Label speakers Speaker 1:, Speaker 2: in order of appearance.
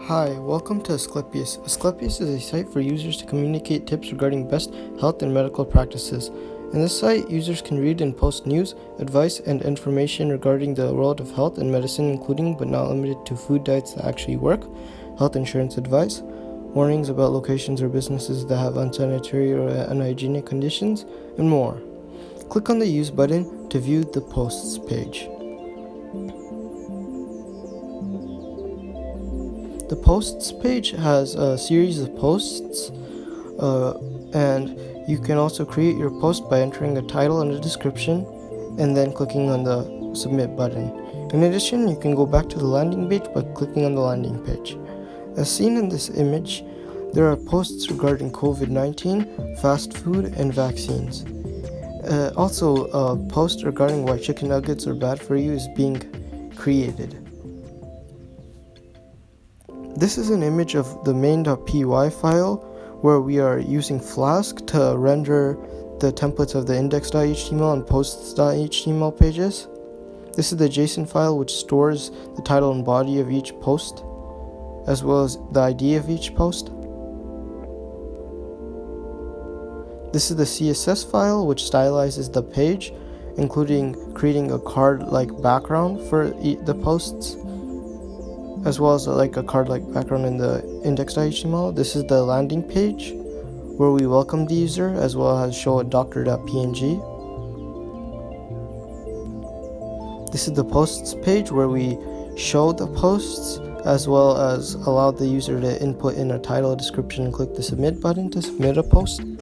Speaker 1: Hi, welcome to Asclepius. Asclepius is a site for users to communicate tips regarding best health and medical practices. In this site, users can read and post news, advice, and information regarding the world of health and medicine, including but not limited to food diets that actually work, health insurance advice, warnings about locations or businesses that have unsanitary or unhygienic conditions, and more. Click on the Use button to view the Posts page. The Posts page has a series of posts, and you can also create your post by entering a title and a description, and then clicking on the Submit button. In addition, you can go back to the landing page by clicking on the landing page. As seen in this image, there are posts regarding COVID-19, fast food, and vaccines. Also, a post regarding why chicken nuggets are bad for you is being created. This is an image of the main.py file where we are using Flask to render the templates of the index.html and posts.html pages. This is the JSON file which stores the title and body of each post, as well as the ID of each post. This is the CSS file which stylizes the page, including creating a card-like background for the posts, as well as a card-like background in the index.html. This is the landing page where we welcome the user, as well as show a doctor.png. This is the posts page where we show the posts, as well as allow the user to input in a title, description, and click the submit button to submit a post.